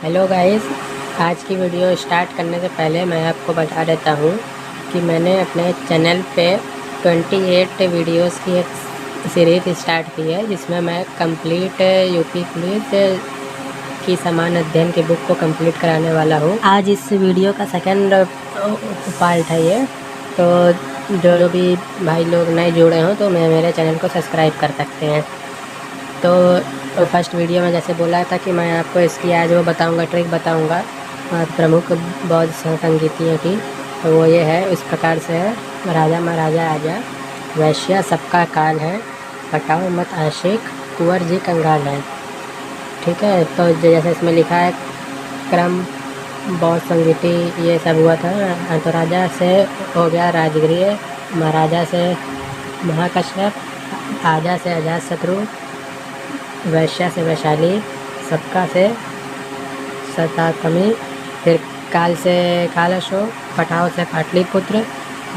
Hello guys, आज की video start करने से पहले मैं आपको बता देता हूँ कि मैंने अपने चैनल पे 28 वीडियोस की एक सीरीज़ स्टार्ट की है, जिसमें मैं कंप्लीट यूपी पुलिस की समान अध्ययन की बुक को कंप्लीट कराने वाला हूँ। आज इस वीडियो का सेकंड पार्ट है ये, तो जो भी भाई लोग नए जुड़े हों तो मेरे चैनल को सब्सक्राइब कर सकते हैं। तो फर्स्ट वीडियो में जैसे बोला था कि मैं आपको इसकी आज वो बताऊंगा, ट्रिक बताऊंगा प्रमुख बौद्ध संगीतियों की। तो वो ये है, इस प्रकार से है। राजा महाराजा आजा, वैश्या सबका काल है, पटाओ मत आशिक, कुंवर जी कंगाल है। ठीक है, तो जैसे इसमें लिखा है क्रम बौद्ध संगीति ये सब हुआ था। तो राजा से हो गया राजगृह, महाराजा से महाकश्यप, आजा से अजातशत्रु, वैश्या से वैशाली, सबका से शताकमी, फिर काल से कालाशोक, पटाव से पाटलिपुत्र,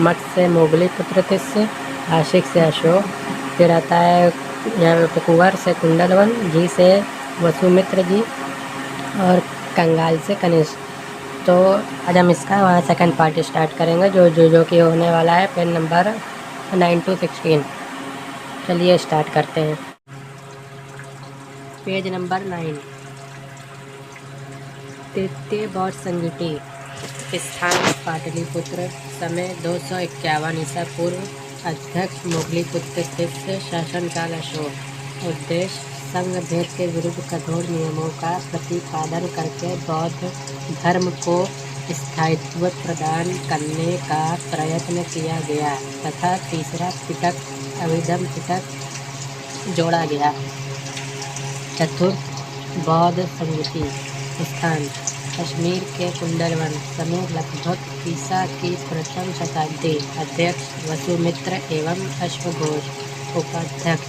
मठ से मोगली पुत्र तिस्य, आशिक से अशोक, फिर आता है यहाँ पे कुंवर से कुंडलवन, जी से वसुमित्र जी, और कंगाल से कनिष्क। तो आज हम इसका वहाँ सेकंड पार्ट स्टार्ट करेंगे, जो कि होने वाला है पेन नंबर 9 to 16। चलिए स्टार्ट करते हैं। Page number 9। तृतीय बौद्ध संगीति। स्थान पाटलिपुत्र, समय 251 ईसा पूर्व, अध्यक्ष मोगलीपुत्र तिस्य, शासनकाल अशोक। उद्देश्य संघ भेद के विरुद्ध कठोर नियमों का प्रतिपादन करके बौद्ध धर्म को स्थायित्व प्रदान करने का प्रयत्न किया गया तथा तीसरा पिटक अभिधम पिटक जोड़ा गया। चतुर्थ बौद्ध संगीति। स्थान कश्मीर के कुंडलवन, समय लगभग ईसा की प्रथम शताब्दी, अध्यक्ष वसुमित्र एवं अश्वघोष, उपाध्यक्ष।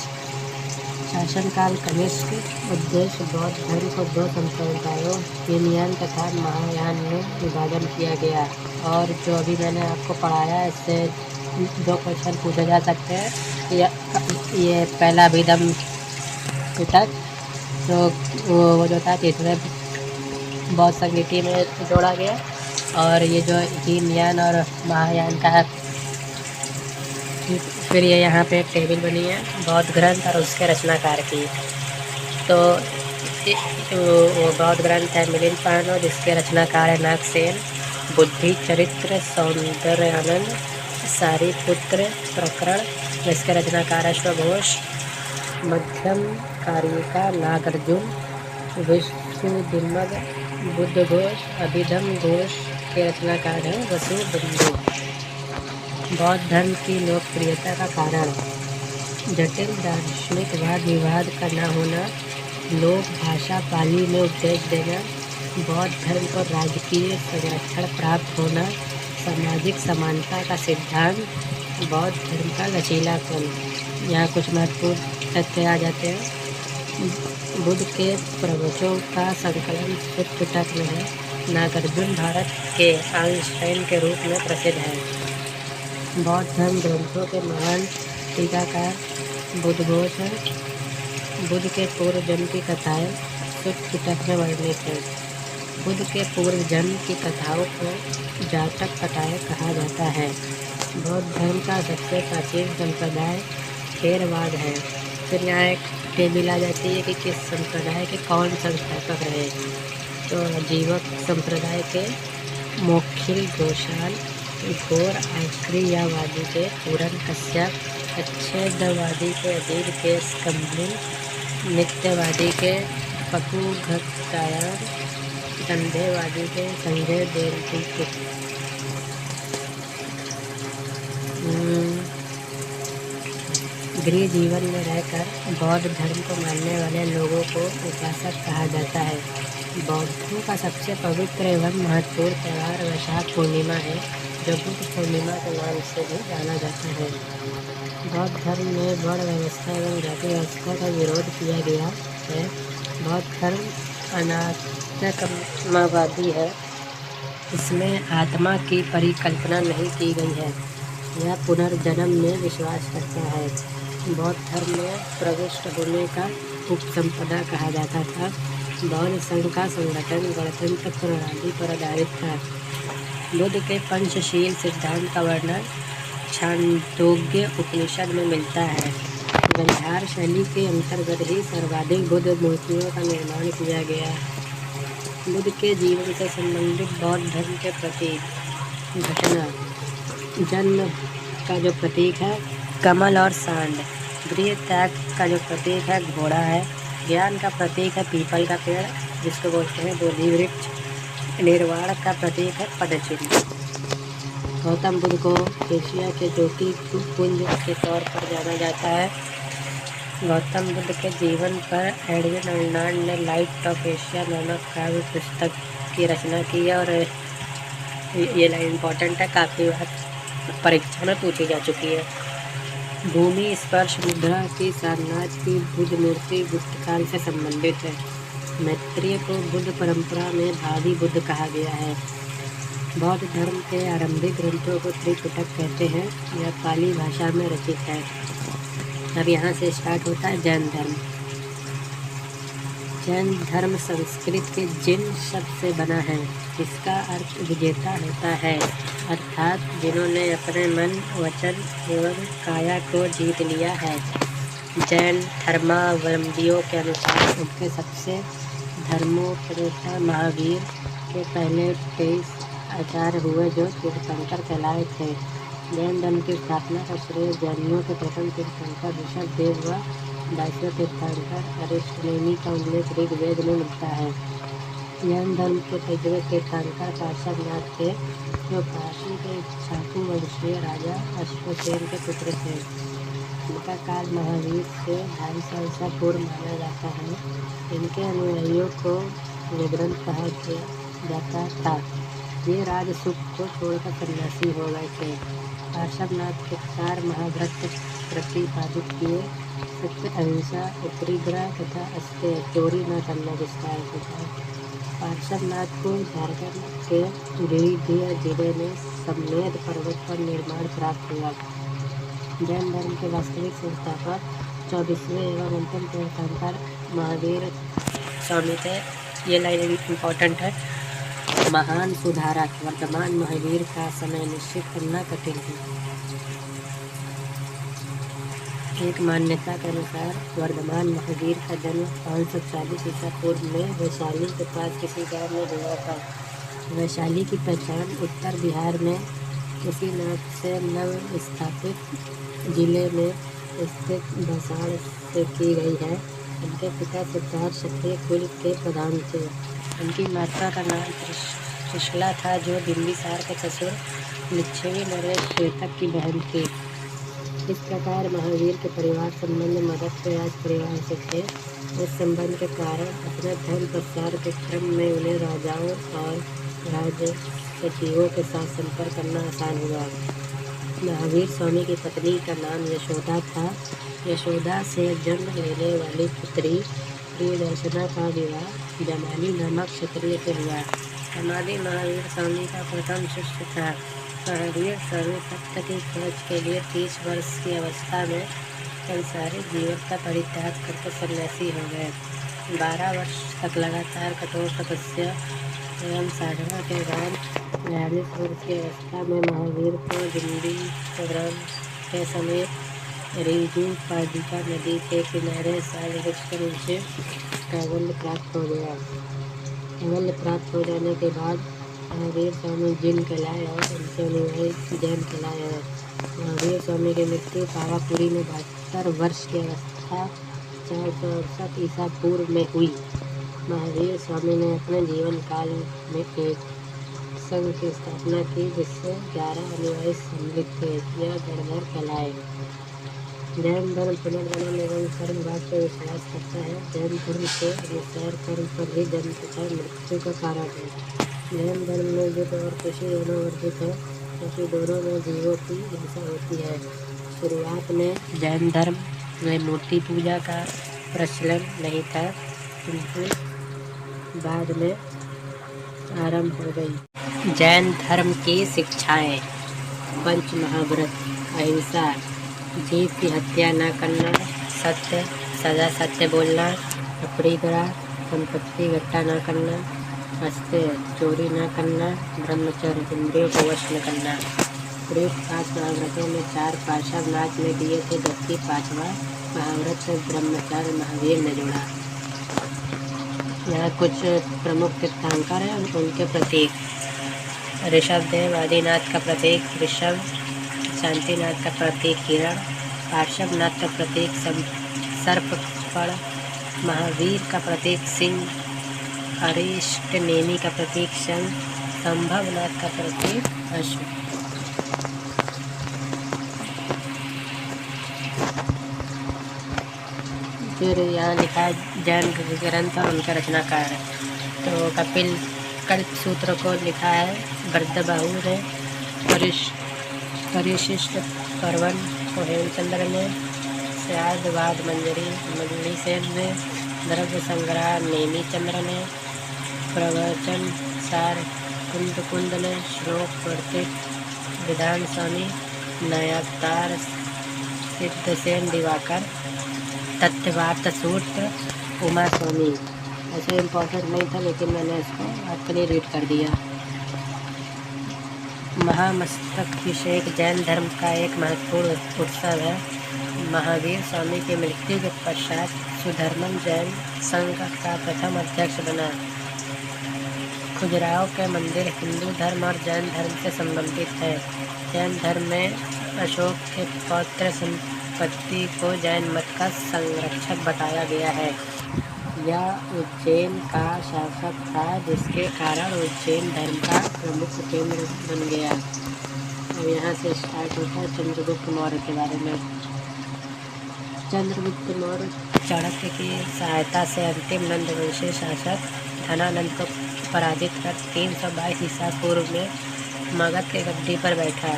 शासनकाल कनिष्क। उद्देश्य बौद्ध धर्म को दो संप्रदायों हीनयान तथा महायान में विभाजन किया गया। और जो अभी मैंने आपको पढ़ाया, इससे दो क्वेश्चन पूछे जा सकते हैं। ये पहला अभिधम पिटक जो वो जो था तीसरे बौद्ध संगीति में जोड़ा गया, और ये जो हीनयान और महायान का है। फिर ये यहाँ पे एक टेबल बनी है बौद्ध ग्रंथ और उसके रचनाकार की। तो वो बौद्ध ग्रंथ है मिलिंद, जिसके रचनाकार है नागसेन। बुद्धि चरित्र सौंदर्यानंद, सारिपुत्र प्रकरण, जिसके रचनाकार है अश्वघोष। मध्यम कारिका नागार्जुन, विष्णुदिम्मद, बुद्ध घोष, अभिधम घोष के रचनाकार हैं वसुबंधु। बौद्ध धर्म की लोकप्रियता का कारण। जटिल दार्शनिक वाद विवाद का न होना, लोक भाषा पाली में उपदेश देना, बौद्ध धर्म को राजकीय संरक्षण प्राप्त होना, सामाजिक समानता का सिद्धांत, बौद्ध धर्म का लचीलापन। यहाँ कुछ महत्वपूर्ण तथ्य आ जाते हैं। बुद्ध के प्रवचनों का संकलन पिटक में है। नागार्जुन भारत के आइंस्टाइन के रूप में प्रसिद्ध है। बौद्ध धर्म ग्रंथों के महान टीकाकार बुद्ध घोष है। बुद्ध के पूर्व जन्म की कथाएं पिटक में वर्णित है। बुद्ध के पूर्व जन्म की कथाओं को जातक कथाएं कहा जाता है। बौद्ध धर्म का सबसे प्राचीन संप्रदाय थेरवाद है। फिर यहाँ एक टेबल आ जाती है कि किस संप्रदाय के कौन संस्थापक रहे। तो आजीवक संप्रदाय के मोक्षिल घोषाल, घोर आक्रियावादी के पूरन कश्यप, अच्छेदवादी के अदीब के स्कंदन, नित्यवादी के पकुघटायन, संदेहवादी के संजय देवदूत। गृह जीवन में रहकर बौद्ध धर्म को मानने वाले लोगों को उपासक कहा जाता है। बौद्धों का सबसे पवित्र एवं महत्वपूर्ण त्यौहार वैशाख पूर्णिमा है, जो बुद्ध पूर्णिमा के नाम से भी जाना जाता है। बौद्ध धर्म में वर्ण व्यवस्था एवं जाति व्यवस्था का विरोध किया गया है। बौद्ध धर्म अनात्मवादी है। इसमें आत्मा की परिकल्पना नहीं की गई है। यह पुनर्जन्म में विश्वास करता है। बौद्ध धर्म में प्रविष्ट होने का उपसंपदा कहा जाता था। बौद्ध संघ का संगठन गणतंत्र प्रणाली पर आधारित था। बुद्ध के पंचशील सिद्धांत का वर्णन छांदोग्य उपनिषद में मिलता है। गंधार शैली के अंतर्गत ही सर्वाधिक बुद्ध मूर्तियों का निर्माण किया गया। बुद्ध के जीवन से संबंधित बौद्ध धर्म के प्रतीक घटना। जन्म का जो प्रतीक है कमल और सांड। गृह त्याग का जो प्रतीक है घोड़ा है। ज्ञान का प्रतीक है पीपल का पेड़ जिसको बोलते हैं बोधि वृक्ष। निर्वाण का प्रतीक है पदचिन्ह। गौतम बुद्ध को एशिया के ज्योति पुंज के तौर पर जाना जाता है। गौतम बुद्ध के जीवन पर एडविन अर्नाल्ड ने लाइट ऑफ एशिया नामक काव्य पुस्तक की रचना की है और ये लाइन इम्पोर्टेंट है, काफ़ी बार परीक्षा में पूछी जा चुकी है। भूमि स्पर्श मुद्रा की सारनाथ की बुद्ध मूर्ति गुप्त काल से संबंधित है। मैत्रेय को बुद्ध परंपरा में भावी बुद्ध कहा गया है। बौद्ध धर्म के आरंभिक ग्रंथों को त्रिपिटक कहते हैं। यह पाली भाषा में रचित है। अब यहाँ से स्टार्ट होता है जैन धर्म। जैन धर्म संस्कृत के जिन शब्द से बना है। इसका अर्थ विजेता होता है, अर्थात जिन्होंने अपने मन, वचन एवं काया को जीत लिया है। जैन धर्मावलंबियों के अनुसार उनके सबसे धर्मोपदेष्टा महावीर के पहले 23 आचार्य हुए जो तीर्थंकर कहलाए थे। जैन धर्म की स्थापना का श्रेय जैनियों के प्रथम तीर्थंकर ऋषभदेव व 22वें तीर्थंकर अरिष्टनेमि का उल्लेख ऋग्वेद में मिलता है। जैन धर्म के 23वें तीर्थंकर पार्श्वनाथ थे जो काशी के इक्ष्वाकु वंशीय राजा अश्वसेन के पुत्र थे। इनका काल महावीर से 250 ईसा पूर्व माना जाता है। इनके अनुयायियों को निग्रंथ कहा जाता था। ये राजसुख को छोड़कर सन्यासी हो गए थे। पार्श्वनाथ के 4 महाव्रत प्रतिपादित किए: सत्य, अहिंसा, उपरिग्रह तथा अस्तेय, चोरी न करना जिसका अर्थ होता है। पार्श्वनाथ को झारखंड के गिरिडीह जिले में सम्मेद पर्वत पर निर्माण प्राप्त हुआ। जैन धर्म के वास्तविक संस्थापक 24वें एवं अंतिम तीर्थंकर महावीर स्वामी थे। ये लाइन इम्पोर्टेंट है। महान सुधारक वर्तमान महावीर का समय निश्चित करना कठिन है। एक मान्यता के अनुसार वर्तमान महावीर का जन्म 540 ईसा पूर्व में वैशाली के पास किसी गांव में हुआ था। वैशाली की पहचान उत्तर बिहार में किसी नाम से नव स्थापित जिले में स्थित भसाड़ से की गई है। उनके पिता सिद्धार्थ क्षत्रिय कुल के प्रधान थे। उनकी माता का नाम त्रिशला था जो बिंबिसार के ससुर लिच्छवी नरेश श्वेतक की बहन थी। इस प्रकार महावीर के परिवार संबंध मगध के राज परिवार से थे। इस संबंध के कारण अपने धर्म प्रसार के क्रम में उन्हें राजाओं और राज सचिवों के साथ संपर्क करना आसान हुआ। महावीर स्वामी की पत्नी का नाम यशोदा था। यशोदा से जन्म लेने वाली पुत्री प्रियदर्शना का विवाह जमाली नामक क्षत्रिय से हुआ। समाधि महावीर स्वामी का प्रथम शिष्य था। महावीर स्वामी सत्य की खोज के लिए 30 वर्ष की अवस्था में संसारिक जीवन का परित्याग करके सन्यासी हो गए। 12 वर्ष तक लगातार कठोर तपस्या एवं साधना के बाद 42 वर्ष की अवस्था में महावीर को दिल्ली के समीप रिजू पादिका नदी के किनारे साल वृक्ष के नीचे कैवल्य प्राप्त हो गया। कैवल्य प्राप्त हो जाने के बाद महावीर स्वामी जिन कहलाए और उनके अनुयायी जैन कहलाए। महावीर स्वामी की मृत्यु पावापुरी में 72 वर्ष की अवस्था 468 ईसा पूर्व में हुई। महावीर स्वामी ने अपने जीवन काल में एक संघ की स्थापना की जिससे 11 अनुयायी सम्मिलित थे। यह गणधर कहलाए। जैन धर्म पुनर्जन्म एवं कर्मभाग पर विश्वास करता है। जैन धर्म के अनुसार कर्म पर ही जन्म तथा मृत्यु का कारण है। जैन धर्म में बुद्ध और कृषि दोनों वर्जित है क्योंकि दोनों में जीवों की हिंसा होती है। शुरुआत में जैन धर्म में मूर्ति पूजा का प्रचलन नहीं था किंतु बाद में आरंभ हो गई। जैन धर्म की शिक्षाएं: पंच महाव्रत, अहिंसा, जीव की हत्या न करना, सत्य सदा सत्य बोलना, अपरिग्रह, संपत्ति इकट्ठा न करना, हंसते चोरी न करना, ब्रह्मचर्य इंद्रियों को वश न करना। प्रयुक्त 5 महाव्रतों में 4 पार्षद नाच में दिए थे, जबकि 5वां महाव्रत ब्रह्मचार्य महावीर ने जोड़ा। यहाँ कुछ प्रमुख तीर्थंकर हैं, उनके प्रतीक। ऋषभदेव आदिनाथ का प्रतीक ऋषभ, शांतिनाथ का प्रतीक हिरण, पार्श्वनाथ का प्रतीक सर्पपड़, महावीर का प्रतीक सिंह, अरिष्टनेमि का प्रतीक शंख, संभवनाथ का प्रतीक अश्व। फिर यहाँ लिखा है जैन ग्रंथ और उनके रचनाकार। तो कल्प सूत्र को लिखा है बर्दबाहु ने, परिशिष्ट पर्वन को हेमचंद्र ने, स्यादवाद मंजरी मल्लीसेन ने, द्रव्य संग्रह नेमीचंद्र ने, प्रवचन सार कुंद ने, श्लोक वर्तित विधान स्वामी, नयावतार सिद्धसेन दिवाकर, तथ्यवार्थ सूत्र उमा स्वामी। ऐसे इम्पोर्टेंट नहीं था, लेकिन मैंने इसको आपके लिए रीड कर दिया। महामस्तकाभिषेक जैन धर्म का एक महत्वपूर्ण उत्सव है। महावीर स्वामी की मृत्यु के पश्चात सुधर्मन जैन संघ का प्रथम अध्यक्ष बना। खजुराहो के मंदिर हिंदू धर्म और जैन धर्म से संबंधित है। जैन धर्म में अशोक के पौत्र संपत्ति को जैन मत का संरक्षक बताया गया है। यह उज्जैन का शासक था, जिसके कारण उज्जैन धर्म का प्रमुख केंद्र बन गया। और यहाँ से स्टार्ट होता है चंद्रगुप्त मौर्य के बारे में। चंद्रगुप्त मौर्य चाणक्य की सहायता से अंतिम नंदवंशी शासक धनानंद को पराजित कर 322 ईसा पूर्व में मगध के गद्दी पर बैठा।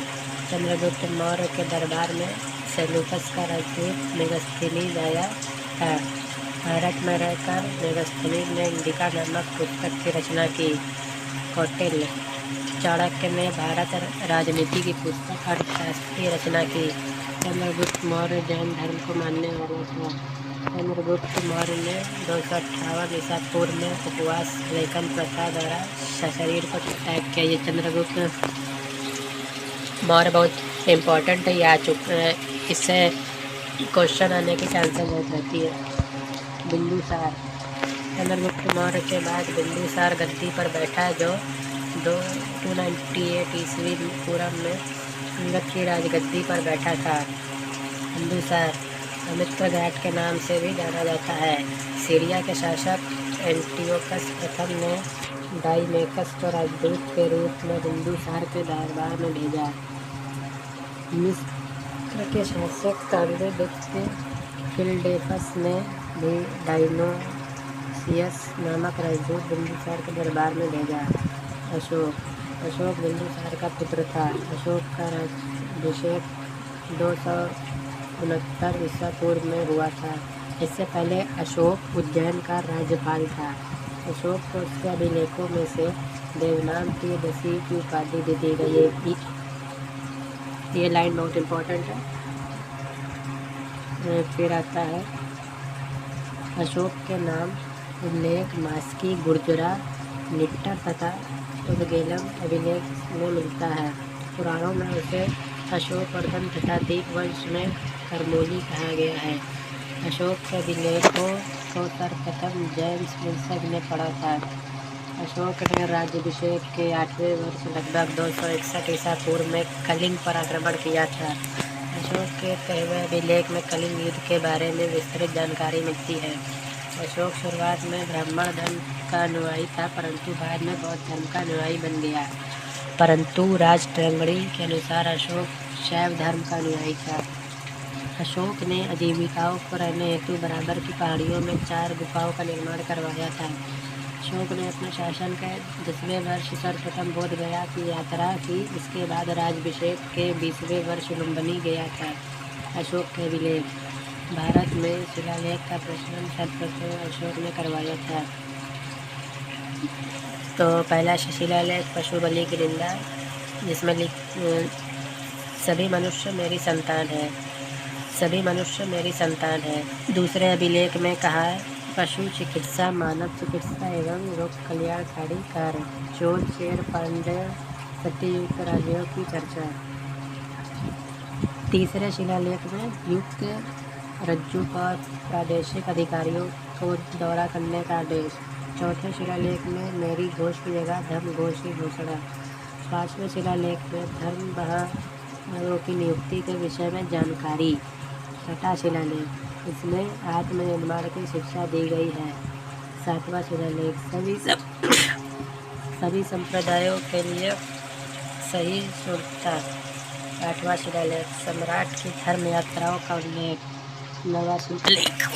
चंद्रगुप्त मौर्य के दरबार में सेल्यूकस का राजदूत मेगस्थनीज आया था। भारत में रहकर मेगस्थनीज ने इंडिका नामक पुस्तक की रचना की। कौटिल्य चाणक्य ने भारत राजनीति की पुस्तक अर्थशास्त्र की रचना की। चंद्रगुप्त मौर्य जैन धर्म को मानने वाला था। चंद्रगुप्त मौर्य ने 258 ईसा पूर्व में उपवास लेखन प्रथा द्वारा शरीर को त्याग किया। ये चंद्रगुप्त मौर्य बहुत इम्पोर्टेंट है, आ चुका है, इससे क्वेश्चन आने की चांसेस बहुत रहती है। बिंदुसार चंद्रगुप्त मौर्य के बाद बिंदुसार गद्दी पर बैठा, जो 298 ईस्वी पूर्व में अंगद की राजगद्दी पर बैठा था। बिंदुसार अमित्र घाट के नाम से भी जाना जाता है। सीरिया के शासक एंटियोकस प्रथम ने डाइमेकस को राजदूत के रूप में बिंदुसार के दरबार में भेजा। मिस्र के शासक ताम्रलिप्त फिलडेल्फस ने भी डायोनिसियस नामक राजदूत बिंदुसार के दरबार में भेजा। अशोक बिंदुसार का पुत्र था। अशोक का राज्याभिषेक 269 ईसा पूर्व में हुआ था। इससे पहले अशोक उज्जैन का राज्यपाल था। अशोक को उसके अभिलेखों में से देवनाम त्रयोदशी की उपाधि दे दी गई। ये लाइन बहुत इम्पोर्टेंट है। फिर आता है अशोक के नाम उल्लेख मास्की, गुर्जरा, निट्टर तथा उदगेलम अभिलेख में मिलता है। पुराणों में उसे अशोकवर्धन तथा दीपवंश में करमोली कहा गया है। अशोक के अभिलेखों को सर्वप्रथम जेम्स विल्सन ने पढ़ा था। अशोक ने राज्याभिषेक के 8वें वर्ष लगभग 261 ईसा पूर्व में कलिंग पर आक्रमण किया था। अशोक के 13वें अभिलेख में कलिंग युद्ध के बारे में विस्तृत जानकारी मिलती है। अशोक शुरुआत में ब्राह्मण धर्म का अनुयायी था, परंतु बाद में बौद्ध धर्म का अनुयायी बन गया। परंतु राजतरंगड़ी के अनुसार अशोक शैव धर्म का अनुयायी था। अशोक ने आजीविकाओं को रहने हेतु बराबर की पहाड़ियों में 4 गुफाओं का निर्माण करवाया था। अशोक ने अपने शासन के 10वें वर्ष सर्वप्रथम बोध गया की यात्रा की। इसके बाद राज्याभिषेक के 20वें वर्ष लुम्बिनी गया था। अशोक के अभिलेख भारत में शिलालेख का प्रचलन सर्वप्रथम अशोक ने करवाया था। तो पहला शिलालेख पशु बलि की निंदा, जिसमें सभी मनुष्य मेरी संतान है, सभी मनुष्य मेरी संतान है। दूसरे अभिलेख में कहा है पशु चिकित्सा, मानव चिकित्सा एवं लोक कल्याणकारी कार्य, चोल चेर पांड्य सत्ययुग राज्यों की चर्चा। तीसरे शिलालेख में युक्त रज्जुक और प्रादेशिक अधिकारियों को दौरा करने का आदेश। चौथे शिलालेख में मेरी घोष की जगह धर्म घोष की घोषणा। पांचवें शिलालेख में धर्म बहारों की नियुक्ति के विषय में जानकारी। छठा शिलालेख, इसमें आत्मनिर्माण की शिक्षा दी गई है। सातवां शिलालेख, सभी संप्रदायों के लिए सही सुरक्षा। आठवां शिलालेख, सम्राट की धर्म यात्राओं का उल्लेख। नवां शिलालेख,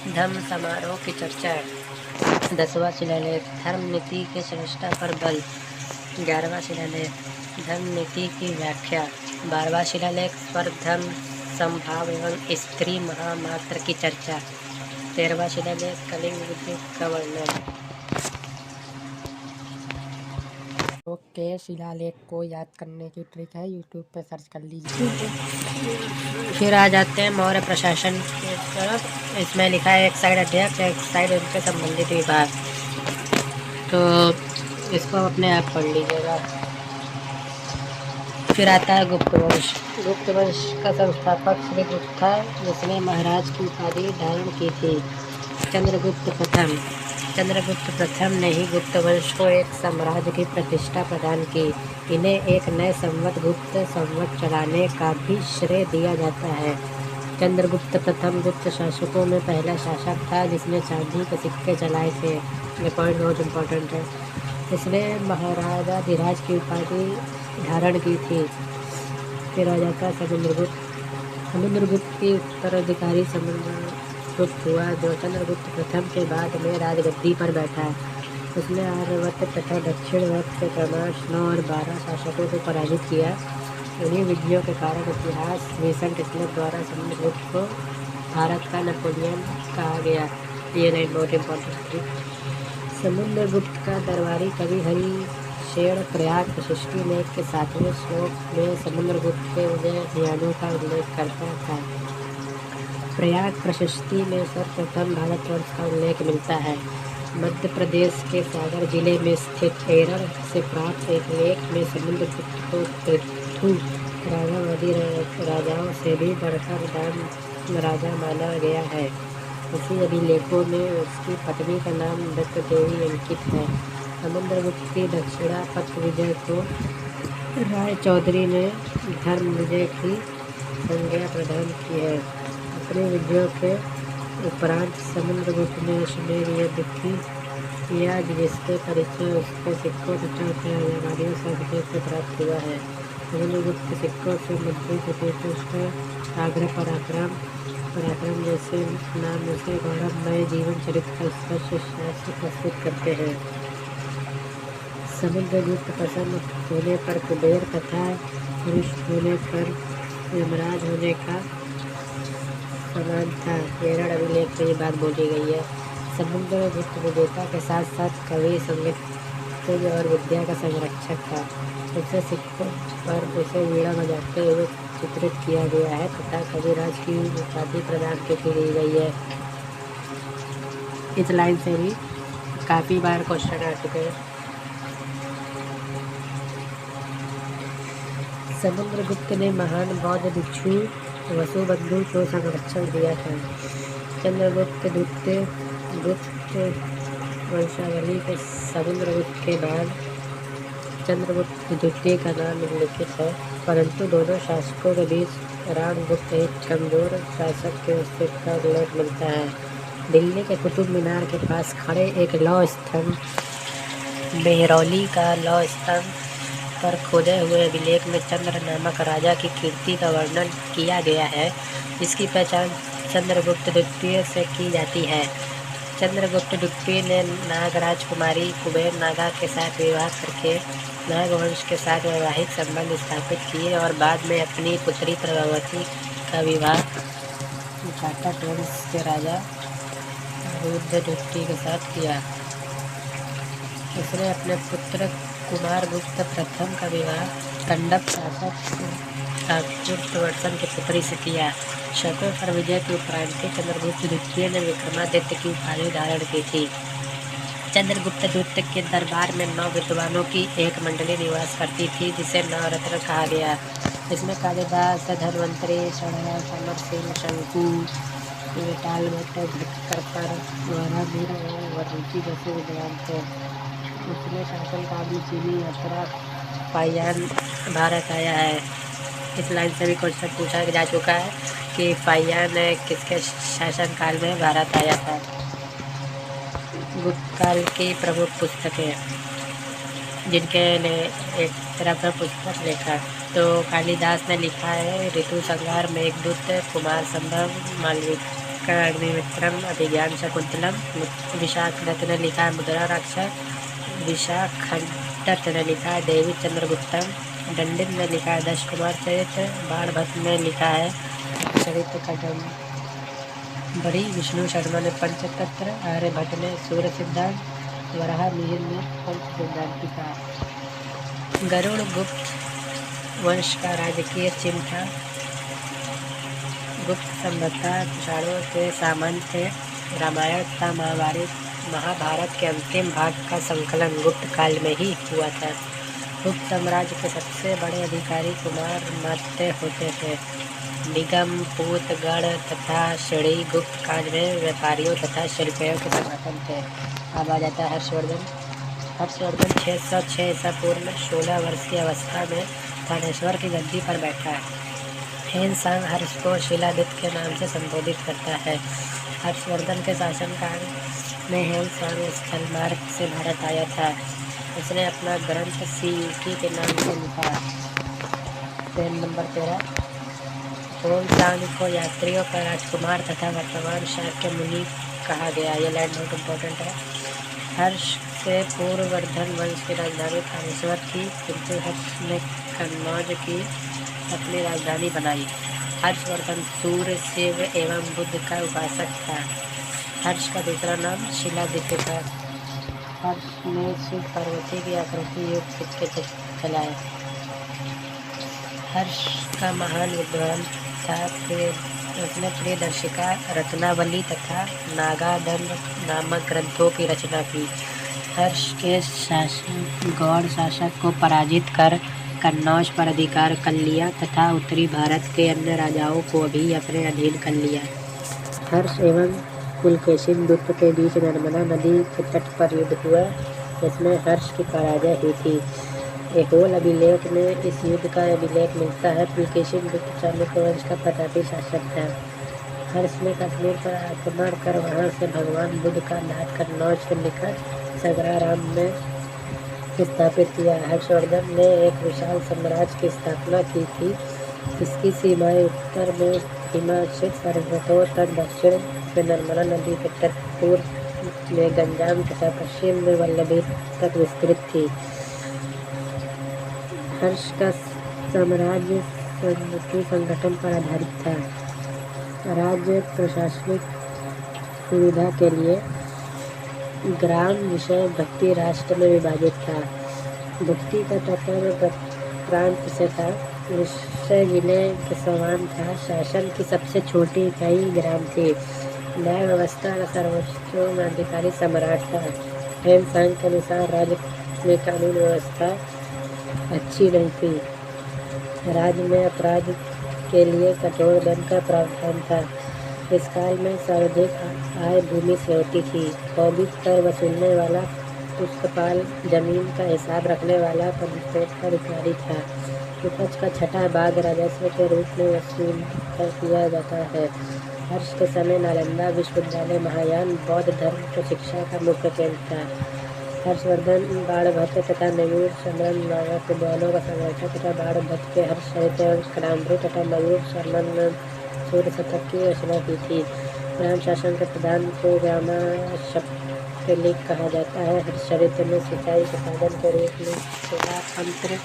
धर्म समारोह की चर्चा। 10वां शिलालेख, धर्म नीति के श्रेष्ठता पर बल। 11वां शिलालेख, धर्म नीति की व्याख्या। 12वां शिलालेख, स्वर धर्म समभाव एवं स्त्री महामात्र की चर्चा। 13वां शिलालेख, कलिंग युद्ध का वर्णन। के शिलालेख को याद करने की ट्रिक है, यूट्यूब पे सर्च कर लीजिए। फिर आ जाते हैं मौर्य प्रशासन की तरफ। इसमें लिखा है एक साइड अध्यक्ष, एक साइड उनके संबंधित विभाग, तो इसको अपने आप पढ़ लीजिएगा। फिर आता है गुप्त वंश। गुप्त वंश का संस्थापक श्री गुप्त था, जिसने महाराज की उपाधि धारण की थी। चंद्रगुप्त प्रथम ने ही गुप्त वंश को एक साम्राज्य की प्रतिष्ठा प्रदान की। इन्हें एक नए संवत गुप्त संवत चलाने का भी श्रेय दिया जाता है। चंद्रगुप्त प्रथम गुप्त शासकों में पहला शासक था जिसने चांदी के सिक्के चलाए थे। ये पॉइंट बहुत इम्पोर्टेंट है। इसने महाराजाधिराज की उपाधि धारण की थी। फिर आ जाता है समुद्रगुप्त की उत्तराधिकारी समुद्रगुप्त हुआ, जो चंद्रगुप्त प्रथम के बाद में राजगद्दी पर बैठा। उसने आर्यवर्त तथा दक्षिणवर्त के क्रमश 9 और 12 शासकों को पराजित किया। उन्हीं विजयों के कारण इतिहास विंसेंट स्मिथ द्वारा समुद्रगुप्त को भारत का नेपोलियन कहा गया। ये लाइन बहुत इम्पोर्टेंट थी। समुद्रगुप्त का दरबारी कवि हरिशेन प्रयाग प्रशस्ति लेख के 7वें श्लोक में समुद्रगुप्त के उदय अभियानों का उल्लेख करता था। प्रयाग प्रशस्ति में सर्वप्रथम भारतवर्ष का उल्लेख मिलता है। मध्य प्रदेश के सागर जिले में स्थित एरर से प्राप्त एक लेख में समुद्रगुप्त को पृथु राजावादी राजाओं से भी बढ़कर दान राजा माना गया है। इसी अभिलेखों में उसकी पत्नी का नाम दत्त देवी अंकित है। समुद्रगुप्त की दक्षिणा पत्र विजय को राय चौधरी ने धर्म विजय की संज्ञा प्रदान की है। अपने विजयों के उपरांत समुद्रगुप्त ने अश्वमेध युद्ध किया, जिसके परिचय उसके सिक्कों तथा उत्तराधिकारियों से विदेश से प्राप्त हुआ है। समुद्रगुप्त के सिक्कों से मुद्रित उत्कृष्ट आग्रह पराक्रम जैसे नाम उसे गौरवमय जीवन चरित्र का स्पष्ट शास्त्र प्रस्तुत करते हैं। समुद्रगुप्त प्रसन्न होने पर कुबेर तथा रुष्ट होने पर यमराज होने का समान था। केरल अभिलेख में ये बात बोली गई है। समुद्रगुप्त विजेता के साथ साथ कवि, संगीतज्ञ और विद्या का संरक्षक था। उसे सिक्कों पर उसे वीणा बजाते हुए चित्रित किया गया है तथा कविराज की उपाधि प्रदान की गई है। इस लाइन से भी काफ़ी बार क्वेश्चन आ चुके हैं। समुद्रगुप्त ने महान बौद्ध भिक्षु वसुबंधु को संरक्षण दिया था। चंद्रगुप्त द्वितीय गुप्त वंशावली के समुद्रगुप्त के बाद चंद्रगुप्त द्वितीय का नाम उल्लिखित है, परंतु दोनों शासकों के बीच रामगुप्त एक कमजोर शासक के अस्तित्व का उल्लेख मिलता है। दिल्ली के कुतुब मीनार के पास खड़े एक लौह स्तंभ मेहरौली का लौह स्तंभ पर खोदे हुए अभिलेख में चंद्र नामक राजा की कीर्ति का वर्णन किया गया है। इसकी पहचान चंद्रगुप्त द्वितीय से की जाती है। चंद्रगुप्त द्वितीय ने नागराज कुमारी कुबेर नागा के साथ विवाह करके नागवंश के साथ वैवाहिक संबंध स्थापित किए और बाद में अपनी पुत्री प्रभावती का विवाह जाटक वंश के राजा रुद्र द्वितीय के साथ किया। उसने अपने पुत्र कुमारगुप्त प्रथम का विवाह कंडक शासक काकूर्तवर्षण की पुत्री से किया। शकों पर विजय के उपरांत चंद्रगुप्त द्वितीय ने विक्रमादित्य की उपाधि धारण की थी। चंद्रगुप्त द्वितीय के दरबार में 9 विद्वानों की एक मंडली निवास करती थी, जिसे नवरत्न कहा गया। इसमें कालिदास, धन्वंतरि, षडंग, समरसेन, शंकु, विटाल भट्ट, भट्टकर्पर, वराहमिहिर और वररुचि जैसे विद्वान थे। उसने शासनकाल में चीनी यात्रा फाहियान भारत आया है। इस लाइन से भी क्वेश्चन पूछा जा चुका है कि फाहियान किसके शासनकाल में भारत आया था। गुप्त काल की प्रमुख पुस्तकें जिनके ने एक तरफ पुस्तक लिखा, तो कालिदास ने लिखा है ऋतु संहार, मेघदूत, कुमार संभव, मालविका अग्निमित्रम, अभिज्ञान शकुंतलम। विशाखदत्त ने लिखा है मुद्रा राक्षस। विशाखदत्त ने लिखा है देवी चंद्रगुप्तम। दंडित ने लिखा है दश कुमार चरित्र। बाणभट्ट ने लिखा है चरित्र कदम्बरी। विष्णु शर्मा ने पंचतंत्र। आर्यभट्ट ने सूर्य सिद्धांत। वराहमिहिर ने पंच सिद्धांत लिखा। गरुड़ गुप्त वंश का राजकीय चिन्ह था। गुप्त सभ्यता कुषाणों के सामंत थे। रामायण तथा महाभारत के अंतिम भाग का संकलन गुप्त काल में ही हुआ था। गुप्त साम्राज्य के सबसे बड़े अधिकारी कुमार मत्स्य होते थे। निगम, पूत, गढ़ तथा श्रेणी गुप्त काल में व्यापारियों तथा शिल्पियों के संगठन थे। अब आ जाता है हर्षवर्धन। 606 ईसा पूर्व में 16 वर्ष की अवस्था में थानेश्वर की गद्दी पर बैठा है। हेनसांग हर्ष को शिलादित्य के नाम से संबोधित करता है। हर्षवर्धन के शासनकाल में हेनसांग स्थल मार्ग से भारत आया था। उसने अपना ग्रंथ सीयूकी के नाम से लिखा। PAN number 13। हेनसांग को यात्रियों का राजकुमार तथा वर्तमान शाक्य मुनि कहा गया। ये लाइन बहुत इम्पोर्टेंट है। हर्ष से पूर्व वर्धन वंश की राजधानी थानेश्वर थी, किंतु हर्ष ने कन्नौज की अपनी राजधानी बनाई। हर्षवर्धन सूर्य, शिव एवं बुद्ध का उपासक था। हर्ष का दूसरा नाम शिलादित्य था। हर्ष ने शिव पार्वती की आकृति युक्त सिक्के चलाए। हर्ष का महान विद्वान था। उसने प्रियदर्शिका, रत्नावली तथा नागादंड नामक ग्रंथों की रचना की। हर्ष के शासक गौड़ शासक को पराजित कर कन्नौज पर अधिकार कर लिया तथा उत्तरी भारत के अन्य राजाओं को भी अपने अधीन कर लिया। हर्ष एवं पुलकेशिन द्वीप के बीच नर्मदा नदी के तट पर युद्ध हुआ, जिसमें हर्ष की पराजय हुई थी। एहोल अभिलेख में इस युद्ध का अभिलेख मिलता है। पुलकेशिन गुप्त चालुक्य वंश का प्रतापी शासक था। हर्ष ने कश्मीर पर आक्रमण कर वहां से भगवान बुद्ध का नाथ कन्नौज के निकट सगराराम में स्थापित किया। हर्षवर्धन ने एक विशाल साम्राज्य की स्थापना की थी। इसकी सीमाएं उत्तर में हिमाचल पर्वतों तक, दक्षिण में नर्मदा नदी के तट, पूर्व में गंजाम तथा पश्चिम में वल्लभी तक विस्तृत थी। हर्ष का साम्राज्य संगठन पर आधारित था। राज्य प्रशासनिक सुविधा के लिए ग्राम, विषय, भक्ति राष्ट्र में विभाजित था। भक्ति का तत्व प्रांत से था। विषय जिले के समान था। शासन की सबसे छोटी इकाई ग्राम थी। न्याय व्यवस्था का सर्वोच्च अधिकारी सम्राट था। हेनसांग के अनुसार राज्य में कानून व्यवस्था अच्छी नहीं थी। राज्य में अपराध के लिए कठोर दंड का प्रावधान था। इस काल में सर्वाधिक आय भूमि से होती थी। भौतिक कर वसूलने वाला पुष्कपाल जमीन का हिसाब रखने वाला पंचायत का अधिकारी था। उपज का छठा भाग राजस्व के रूप में वसूल किया जाता है। हर्ष के समय नालंदा विश्वविद्यालय महायान बौद्ध धर्म की शिक्षा का मुख्य केंद्र था। हर्षवर्धन बाणभट्ट तथा मयूर शर्मन नामक विद्वानों का संगठन तथा बाणभट्ट के हर्षचरित एवं कादम्बरी तथा मयूर शर्मन ने सूर्य शतक की रचना की थी। ग्राम शासन के प्रधान को ग्रामशप्तलिक कहा जाता है। हर्षचरित में सिंचाई के साधन के रूप में शिलापंत्र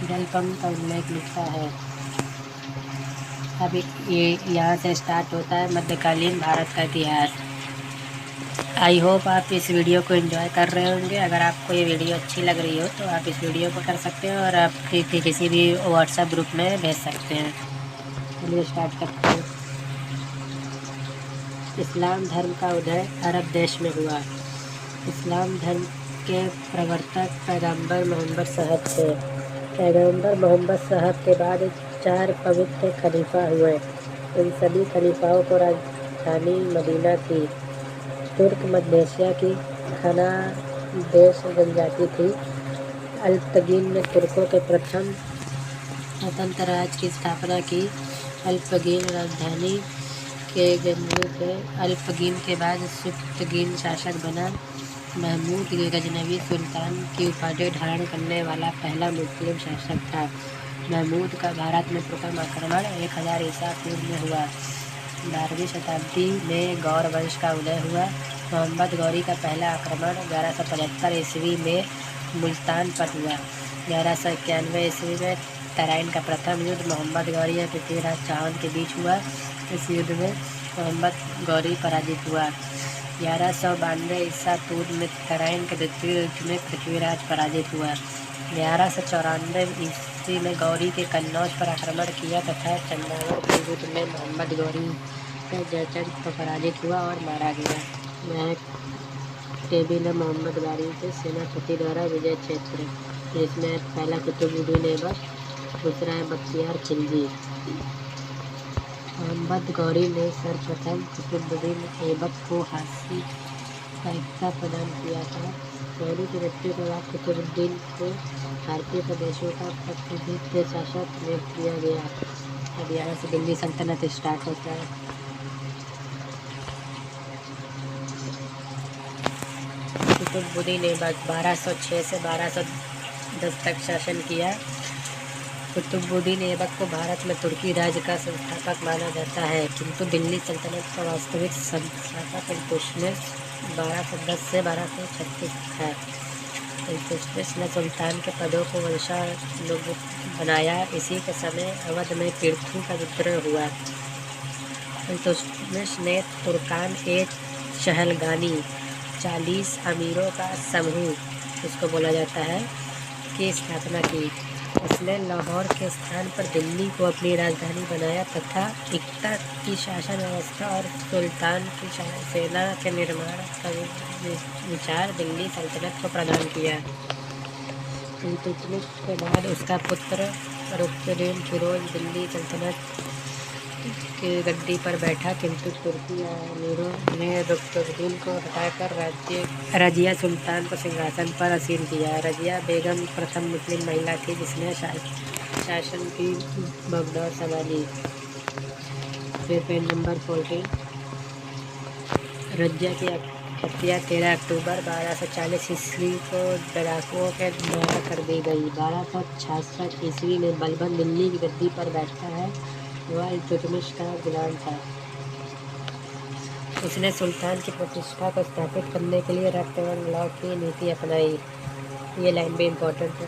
जलपंप का उल्लेख मिलता है। अब ये यहाँ से स्टार्ट होता है मध्यकालीन भारत का इतिहास। आई होप आप इस वीडियो को एंजॉय कर रहे होंगे। अगर आपको ये वीडियो अच्छी लग रही हो तो आप इस वीडियो को कर सकते हैं और आप किसी भी व्हाट्सएप ग्रुप में भेज सकते हैं। चलिए स्टार्ट करते हैं। इस्लाम धर्म का उदय अरब देश में हुआ। इस्लाम धर्म के प्रवर्तक पैगंबर मोहम्मद साहब थे। पैगंबर मोहम्मद साहब के बाद 4 पवित्र खलीफा हुए। इन सभी खलीफाओं को राजधानी मदीना थी। तुर्क मध्य एशिया की खाना देश जनजाति थी। अल्पतगीन ने तुर्कों के प्रथम स्वतंत्र राज्य की स्थापना की। अल्पतगीन राजधानी के गजनी थे। अल्पतगीन के बाद सुब्तगीन शासक बना। महमूद गजनवी सुल्तान की उपाधि धारण करने वाला पहला मुस्लिम शासक था। महमूद का भारत में प्रथम आक्रमण 1000 ईसा पूर्व में हुआ। 12वीं शताब्दी में गौर वंश का उदय हुआ। मोहम्मद गौरी का पहला आक्रमण 1175 ईस्वी में मुल्तान पर हुआ। 1191 ईस्वी में तराइन का प्रथम युद्ध मोहम्मद गौरी और पृथ्वीराज चौहान के बीच हुआ। इस युद्ध में मोहम्मद गौरी पराजित हुआ। 1192 ईसा पूर्व में तराइन के द्वितीय युद्ध में पृथ्वीराज पराजित हुआ। 1194 ईस्वी में गौरी के कन्नौज पर आक्रमण किया तथा चंदावड़ के युद्ध में मोहम्मद गौरी का जयचंद पर पराजित हुआ और मारा गया। यह टेबल है मोहम्मद गौरी के सेनापति द्वारा विजय क्षेत्र, जिसमें पहला कुतुबुद्दीन ऐबक, दूसरा है बख्तियार खिलजी। मोहम्मद गौरी ने सर्वप्रथम कुतुबुद्दीन ऐबक को हासिल का हिस्सा प्रदान किया था। गौरी की मृत्यु के बाद कुतुबुद्दीन को भारतीय प्रदेशों का प्रतिनिधित्व शासक नियुक्त किया गया। अब यहाँ से दिल्ली सल्तनत स्टार्ट होता है। कुतुबुद्दीन ऐबक 1206 से 1210 तक शासन किया। कुतुबुद्दीन ऐबक को भारत में तुर्की राज्य का संस्थापक माना जाता है, किंतु दिल्ली सल्तनत का वास्तविक संस्थापक इल्तुतमिश 1210 से 1236 है। इल्तुतमिश ने सुल्तान के पदों को वंशानुगत बनाया। इसी के समय अवध में तीर्थू का विद्रोह हुआ। इल्तुतमिश ने तुर्कान ए चहलगानी 40 अमीरों का समूह, जिसको बोला जाता है, की स्थापना की। उसने लाहौर के स्थान पर दिल्ली को अपनी राजधानी बनाया तथा एकता की शासन व्यवस्था और सुल्तान की सेना के निर्माण का विचार दिल्ली सल्तनत को प्रदान किया। इल्तुतमिश के बाद उसका पुत्र रुकनुद्दीन फिरोज दिल्ली सल्तनत की गद्दी पर बैठा, किंतु तुर्की अमीरों ने रुकनुद्दीन को हटाकर रजिया सुल्तान को सिंहासन पर आसीन किया। रजिया बेगम प्रथम मुस्लिम महिला थी जिसने शासन की बगडोर संभाली। फिर पेज नंबर 14। रजिया की हत्या 13 अक्टूबर 1240 ईस्वी को डाकुओं के द्वारा कर दी गई। 1266 ईस्वी में बलबन दिल्ली की गद्दी पर बैठता है। वह इल्तुतमिश का गुलाम था। उसने सुल्तान की प्रतिष्ठा को स्थापित करने के लिए रक्त एवं लौ की नीति अपनाई। ये लाइन भी इम्पोर्टेंट है।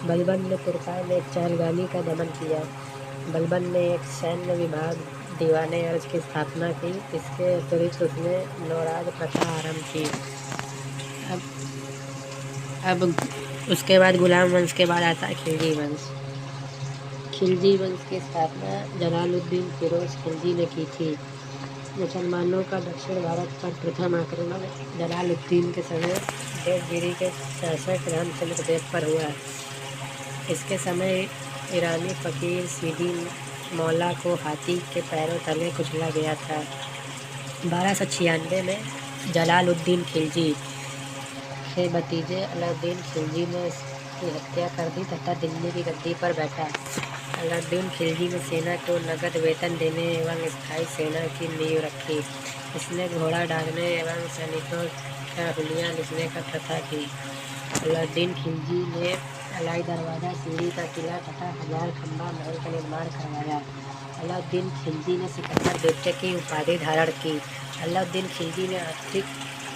बलबन ने तुर्कान एक चहलगानी का दमन किया। बलबन ने एक सैन्य विभाग दीवाने अर्ज की स्थापना की। इसके अतिरिक्त उसने नौराज प्रथा आरंभ की। अब उसके बाद गुलाम वंश के बाद आता है खिलजी वंश। खिलजी वंश की स्थापना जलालुद्दीन फिरोज खिलजी ने की थी। मुसलमानों का दक्षिण भारत पर प्रथम आक्रमण जलालुद्दीन के समय देवगिरी के शासक रामचंद्र देव पर हुआ। इसके समय ईरानी फकीर सीदी मौला को हाथी के पैरों तले कुचला गया था। 1296 में जलालुद्दीन खिलजी के भतीजे अलाउद्दीन खिलजी ने इसकी हत्या कर दी तथा दिल्ली की गद्दी पर बैठा। अलाउद्दीन खिलजी ने सेना को नगद वेतन देने एवं स्थायी सेना की नींव रखी। इसने घोड़ा डालने एवं सैनिकों का हुलिया लिखने का प्रथा की। अलाउद्दीन खिलजी ने अलाई दरवाज़ा, सीढ़ी का किला तथा 1000 खंबा महल का निर्माण करवाया। अलाउद्दीन खिलजी ने सिकंदर द्वितीय की उपाधि धारण की। अलाउद्दीन खिलजी ने आर्थिक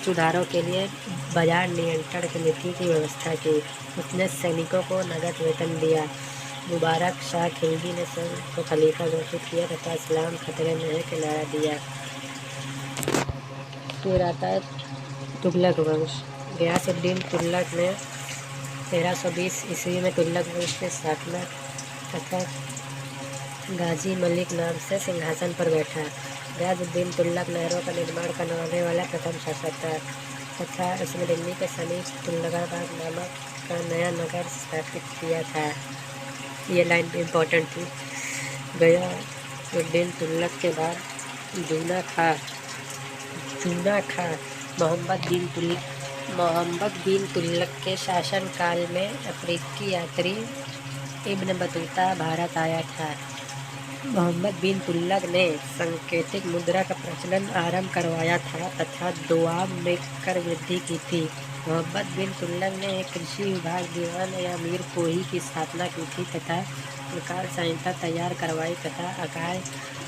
सुधारों के लिए बाजार नियंत्रण की नीति की व्यवस्था की। उसने सैनिकों को नगद वेतन दिया। मुबारक शाह खिलजी ने स्वयं को खलीफा घोषित किया तथा इस्लाम खतरे में है का नारा दिया। फिर आता है तुगलक वंश। गयासुद्दीन तुगलक ने 1320 ईस्वी में तुगलक वंश की स्थापना तथा गाजी मलिक नाम से सिंहासन पर बैठा। गयाजुद्दीन तुगलक नहरों का निर्माण करवाने वाला प्रथम शासक था तथा उसने दिल्ली के समीप तुगलकाबाद नामक का नया नगर स्थापित किया था। ये लाइन भी इम्पोर्टेंट थी। गयाजुद्दीन तुगलक के बाद जूना खां मोहम्मद बिन तुगलक के शासनकाल में अफ्रीकी यात्री इब्न बतूता भारत आया था। मोहम्मद बिन तुगलक ने सांकेतिक मुद्रा का प्रचलन आरंभ करवाया था तथा दोआब में कर वृद्धि की थी। मोहम्मद बिन तुगलक ने एक कृषि विभाग दीवान या मीर कोही की स्थापना की थी तथा प्रकार संहिता तैयार करवाई तथा अकाल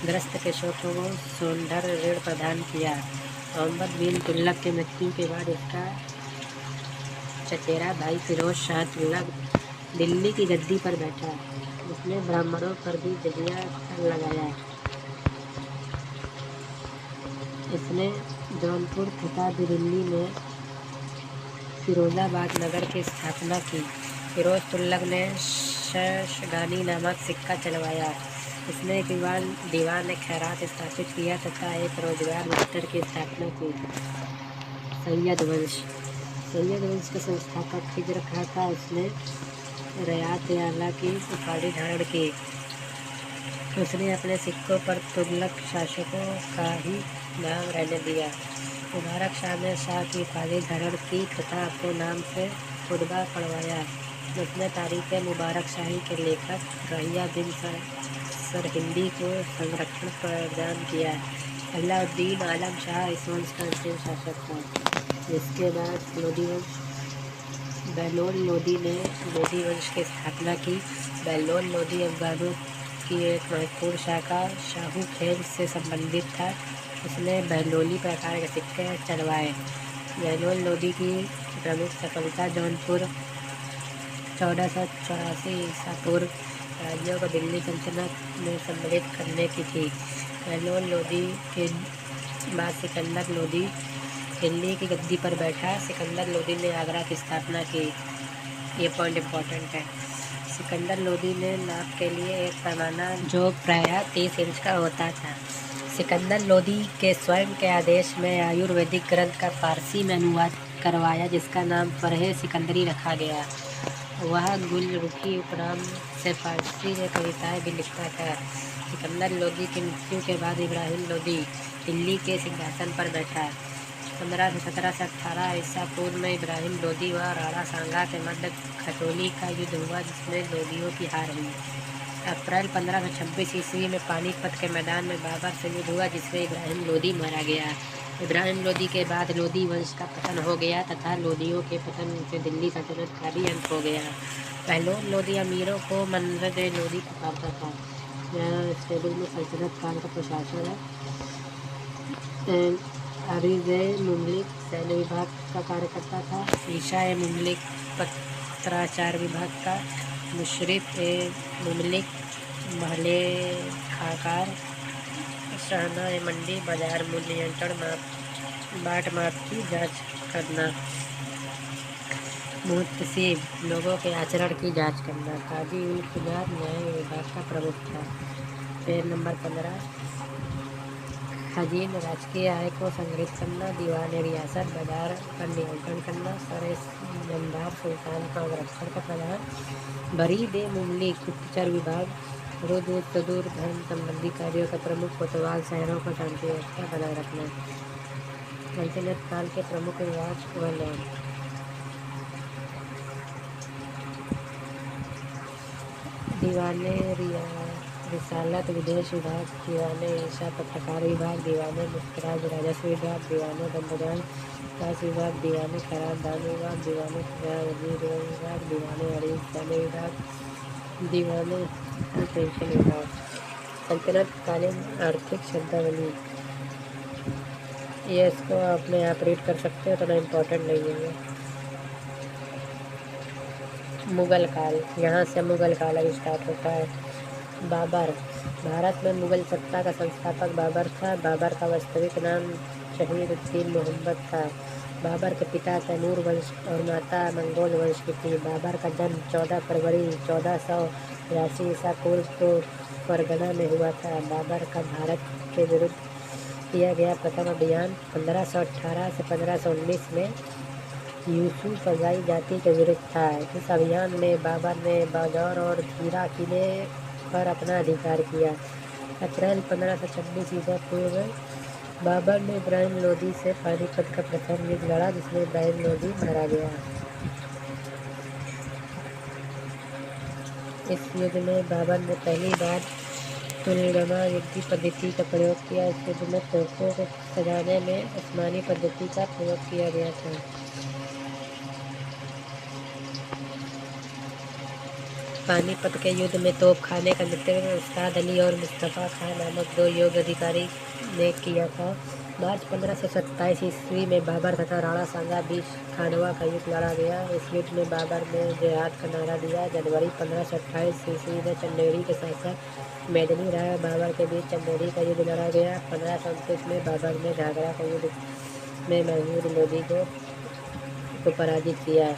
ग्रस्त कृषकों को सोंढर ऋण प्रदान किया। मोहम्मद बिन तुगलक की मृत्यु के बाद उसका चचेरा भाई फिरोज शाह तुगलक दिल्ली की गद्दी पर बैठा। उसने ब्राह्मणों पर भी जजिया कर लगाया। इसने जौनपुर तथा दिल्ली में फिरोजाबाद नगर की स्थापना की। फिरोज तुगलक ने शशगानी नामक सिक्का चलवाया। इसने दीवान खैरात स्थापित किया तथा एक रोजगार दफ्तर की स्थापना की। सैयद वंश के संस्थापक खिजर खां था। उसने रयात आला की उपाधि धारण की। उसने अपने सिक्कों पर तुगलक शासकों का ही नाम रहने दिया। मुबारक शाह ने शाह की उपाधि धारण की तथा अपने नाम से खुतबा पढ़वाया। उसने तारीख मुबारक शाही के लेखक रहिया बिन सरहिंदी को संरक्षण प्रदान किया। अलाउद्दीन आलम शाह इस वंश का अंतिम शासक था। इसके बाद बहलोल लोदी ने लोदी वंश की स्थापना की। बहलोल लोदी अफगानों की एक महत्वपूर्ण शाखा शाहू खेल से संबंधित था। उसने बहलोली प्रकार के सिक्के चलवाए। बहलोल लोदी की प्रमुख सफलता जौनपुर 1484 ईसा पूर्व राज्यों को दिल्ली सल्तनत में सम्मिलित करने की थी। बहलोल लोदी के बाद सिकंदर लोदी दिल्ली की गद्दी पर बैठा। सिकंदर लोदी ने आगरा की स्थापना की। ये पॉइंट इम्पोर्टेंट है। सिकंदर लोदी ने नाप के लिए एक पैमाना जो प्रायः 30 इंच का होता था। सिकंदर लोदी के स्वयं के आदेश में आयुर्वेदिक ग्रंथ का फारसी में अनुवाद करवाया जिसका नाम फरह सिकंदरी रखा गया। वह गुलरुखी उपनाम से फारसी में कविताएं भी लिखता था। सिकंदर लोदी की मृत्यु के बाद इब्राहिम लोदी दिल्ली के सिंहासन पर बैठा। 1517 से 18 ईसा पूर्व में इब्राहिम लोदी व राणा सांगा के मध्य खटोली का युद्ध हुआ जिसमें लोदियों की हार हुई। अप्रैल 1526 ईस्वी में पानीपत के मैदान में बाबर से युद्ध हुआ जिसमें इब्राहिम लोदी मारा गया। इब्राहिम लोदी के बाद लोदी वंश का पतन हो गया तथा लोदियों के पतन से दिल्ली सल्तनत का भी अंत हो गया। बहलोल लोदी अमीरों को मंदर लोदी पुकारता था। यह इस टेबल में सल्तनत काल का प्रशासन है। अरीज़-ए-मुमलिक सैन्य विभाग का कार्य करता था। ईशा-ए-मुमलिक पत्राचार विभाग का, मुशर्रिफ-ए-मुमलिक महलेखाकार, शहना-ए-मंडी बाजार मूल्य नियंत्रण बाट माप की जांच करना, मुहतसिब लोगों के आचरण की जांच करना। काजी-उल-कुजात न्याय विभाग का प्रमुख था। Page number 15। खजीन राजकीय आय को संग्रहित करना, दीवान रियासत बाजार पर नियंत्रण करना, सरे जमदार सुल्तान का अंगरक्षण का प्रधान, बरीद-ए-मुमलिक गुप्तचर विभाग, रुद-उद-सदूर धर्म संबंधी कार्यों का प्रमुख, कोतवाल शहरों को शांति व्यवस्था बनाए रखना। सल्तनत काल के प्रमुख विभाग व लोग। दीवाने रिसालत विदेश विभाग, दीवाने ईशा पत्रकार विभाग, दीवाने मुफ्तराज राजस्व विभाग, दीवाने बंदगान विकास विभाग, दीवाने खैरात दान विभाग, दीवाने वजीर विभाग, दीवाने अरीज सैन्य विभाग, दीवाने पेंशन विभाग। सल्तनत कालीन आर्थिक शब्दावली, ये इसको अपने आप रीड कर सकते हो, इतना इम्पोर्टेंट नहीं है। मुगल काल, यहाँ से मुगल काल अभी स्टार्ट होता है। बाबर, भारत में मुगल सत्ता का संस्थापक बाबर था। बाबर का वास्तविक नाम शहीद-उद-दीन मोहम्मद था। बाबर के पिता तैमूर वंश और माता मंगोल वंश की थी। बाबर का जन्म 14 फरवरी 1483 ईसा पूर्व को फरगना में हुआ था। बाबर का भारत के विरुद्ध किया गया प्रथम अभियान 1518 से 1519 में यूसुफजाई जाति के विरुद्ध था। इस अभियान में बाबर ने बाजौर और धीरा किले पर अपना अधिकार किया। अप्रैल 1526 ईसा पूर्व बाबर ने इब्राहिम लोदी से पानीपत का प्रथम युद्ध लड़ा, जिसमें इब्राहिम लोदी मारा गया। इस युद्ध में बाबर ने पहली बार तुलगमा युद्धि पद्धति का प्रयोग किया। इस युद्ध में तोपों को सजाने में उस्मानी पद्धति का प्रयोग किया गया था। पानीपत के युद्ध में तोप खाने का नेतृत्व उस्ताद अली और मुस्तफ़ा खान नामक दो योग्य अधिकारी ने किया था। मार्च 1527 ईस्वी में बाबर तथा राणा सांगा बीच खांडवा का युद्ध लड़ा गया। इस युद्ध में बाबर ने जिहाद का नारा दिया। जनवरी 1528 ईस्वी में चंदेरी के शासक मेदिनी राय और बाबर के बीच चंदेरी का युद्ध लड़ा गया। 1529 में बाबर ने घाघरा का युद्ध में महमूद लोदी को पराजित किया।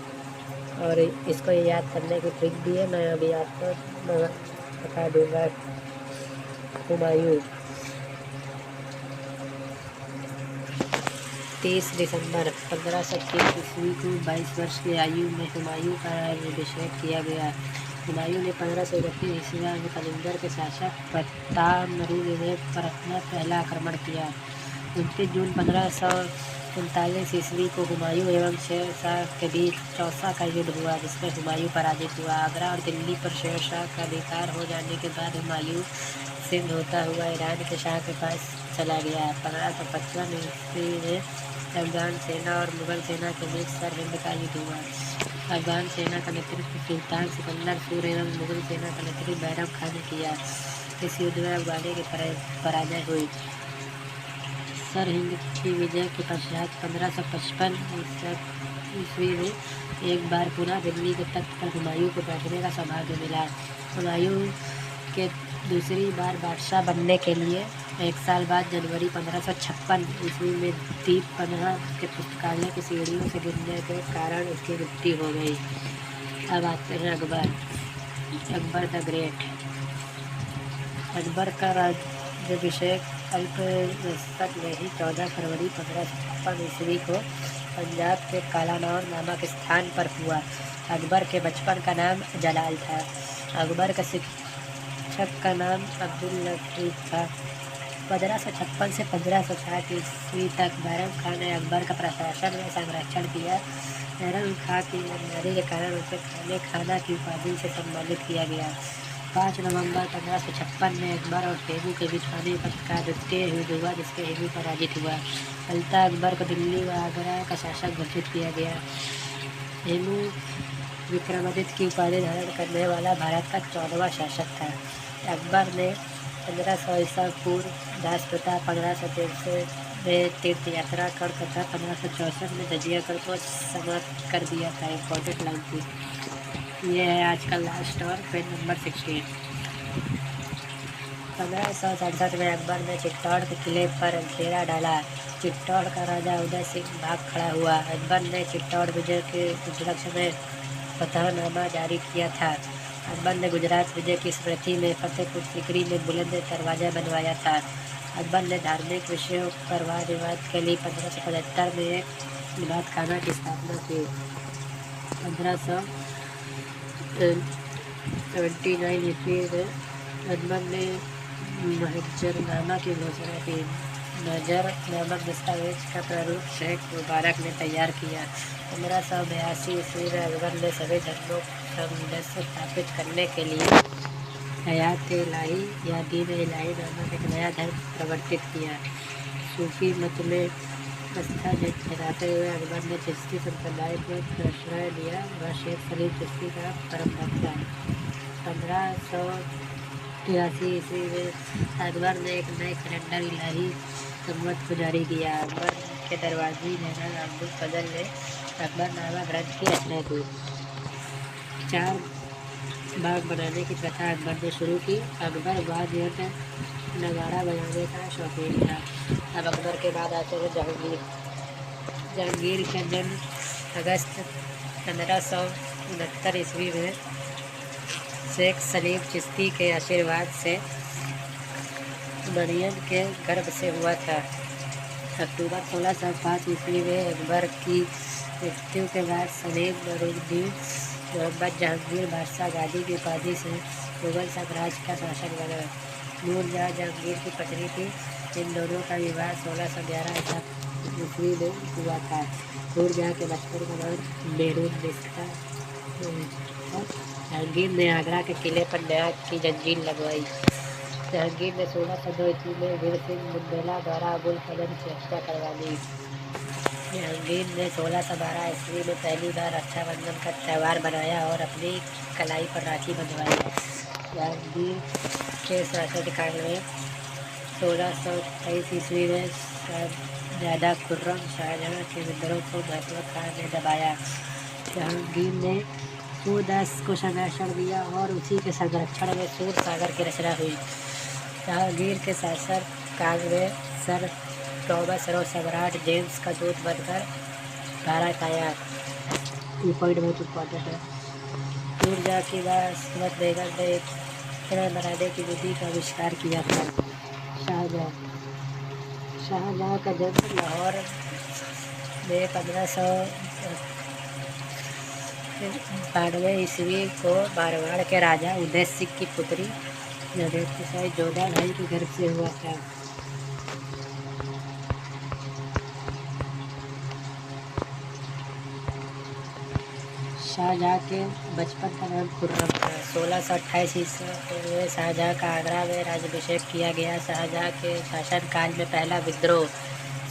और इसको याद करने की ट्रिक भी है, मैं अभी आपको बता दूंगा। हुमायूं 30 दिसंबर 1530 ईस्वी को 22 वर्ष की आयु में हुमायूं का अभिषेक किया गया। हुमायूं ने 1531 ईस्वी में कलिंगर के शासक प्रतापरुद्र पर अपना पहला आक्रमण किया। 29 जून 1539 ईस्वी को हुमायूं एवं शेर शाह के बीच चौसा का युद्ध हुआ, जिसमें हुमायूं पराजित हुआ। आगरा और दिल्ली पर शेर शाह का अधिकार हो जाने के बाद हुमायूं सिंध होता हुआ ईरान के शाह के पास चला गया। 1555 ईस्वी में अफगान सेना और मुगल सेना के बीच सरहिंद का युद्ध हुआ। अफगान सेना का नेतृत्व सुल्तान सिकंदर सूर एवं मुगल सेना का नेतृत्व बैरम खान ने किया। इस युद्ध में अफगानी की पराजय हुई। सरहिंद की विजय के पश्चात 1555 ईस्वी में एक बार पुनः दिल्ली के तख्त पर हुमायूं को बैठने का सौभाग्य मिला। हुमायूं के दूसरी बार बादशाह बनने के लिए एक साल बाद जनवरी 1556 ईस्वी में दीप पन्हा के पुस्तकालय की सीढ़ियों से गिरने के कारण उसकी मृत्यु हो गई। अब आते हैं अकबर द ग्रेट। अकबर का राज्याभिषेक अल्पमस्तक में ही 14 फरवरी 1556 ईस्वी को पंजाब के कालानौर नामक स्थान पर हुआ। अकबर के बचपन का नाम जलाल था। अकबर का शिक्षक का नाम अब्दुल लतीफ था। 1556 से 1560 ईस्वी तक बैरम खान ने अकबर का प्रशासन में संरक्षण किया। बैरम खान की ईमानदारी के कारण उसे खाना की उपाधि से सम्मानित किया गया। 5 नवंबर 1556 में अकबर और हेमू के बीच पानीपत का द्वितीय युद्ध हुआ, जिसके हेमू पराजित हुआ। फलतः अकबर को दिल्ली व आगरा का शासक घोषित किया गया। हेमू विक्रमादित्य की उपाधि धारण करने वाला भारत का 14वां शासक था। अकबर ने 1500 ईसा पूर्व दास प्रथा, 1563 में तीर्थ यात्रा कर तथा 1564 में जजिया कर को समाप्त कर दिया था। इम्पोर्टेंट लाइन थी। ये है आज का लास्ट और पेज नंबर 16। 1567 में अकबर ने चित्तौड़ के किले पर घेरा डाला। चित्तौड़ का राजा उदय सिंह भाग खड़ा हुआ। अकबर ने चित्तौड़ विजय के उपलक्ष्य में फतहनामा जारी किया था। अकबर ने गुजरात विजय की स्मृति में फतेहपुर सीकरी में बुलंद दरवाजा बनवाया था। अकबर ने धार्मिक विषयों पर वाद विवाद के लिए 1575 में एक इबादत खाना की स्थापना की। 1579 ईस्वी में अकबर ने महजरनामा की घोषणा की। महजर नामक दस्तावेज का प्रारूप शेख मुबारक ने तैयार किया। 1582 ईस्वी में अकबर ने सभी धर्मों का सामंजस्य स्थापित करने के लिए हयात इलाही या दीन इलाही नामक एक नया धर्म प्रवर्तित किया। सूफी मत में आस्था जताते हुए अकबर ने चिश्ती संप्रदाय को आश्रय दिया। वह शेख सलीम चिश्ती का परम भक्त था। 1583 ईस्वी में अकबर ने एक नए कैलेंडर इलाही संवत को जारी किया। अकबर के दरबारी जनरल अब्दुल फजल ने अकबरनामा ग्रंथ की रचना की। 4 बाग बनाने की प्रथा अकबर ने शुरू की। अकबर वाद्य यंत्र नगाड़ा बजाने का शौकीन था। अब अकबर के बाद आते हैं जहांगीर। जहांगीर का जन्म अगस्त 1569 ईस्वी में शेख सलीम चिश्ती के आशीर्वाद से मरियम के गर्भ से हुआ था। अक्टूबर 1605 ईस्वी में अकबर की मृत्यु के बाद सलीम नूरुद्दीन मोहम्मद जहांगीर बादशाह गादी की उपाधि से मुगल साम्राज्य का शासक बना। नूरजहां जहांगीर की पत्नी थी। इन दोनों का विवाह 1611 ईस्वी में हुआ था। नूरजहां के बचपन का नाम मेहरुन्निसा था। जहांगीर ने आगरा के किले पर न्याय की जंजीर लगवाई। जहांगीर ने 1602 ईस्वी में वीर सिंह बुंदेला द्वारा अबुल फजल की हत्या करवा दी। जहांगीर ने 1612 ईस्वी में पहली बार रक्षाबंधन का त्यौहार बनाया और अपनी कलाई पर राखी बंधवाई। जहांगीर के शासनकाल में 1628 ईस्वी में शहजादा खुर्रम शाहजहां के विद्रोह को महमूद खान ने दबाया। जहांगीर ने सूरदास को संरक्षण दिया और उसी के संरक्षण में सूर सागर की रचना हुई। जहांगीर के शासन काल में सर टॉमस रो सम्राट जेम्स का दूत बनकर भारत आया। ये पॉइंट बहुत इम्पोर्टेंट है। नूरजहां की बासमत बेगम ने एक खाना बनाने की विधि का आविष्कार किया था। शाहजहां का जन्म लाहौर में 1592 ईस्वी को मारवाड़ के राजा उदय सिंह की पुत्री जोधा भाई के गर्भ से हुआ था। शाहजहां के बचपन का नाम खुर्रम था। 1628 ईस्वी में शाहजहां का आगरा में राज्याभिषेक किया गया। शाहजहां के शासनकाल में पहला विद्रोह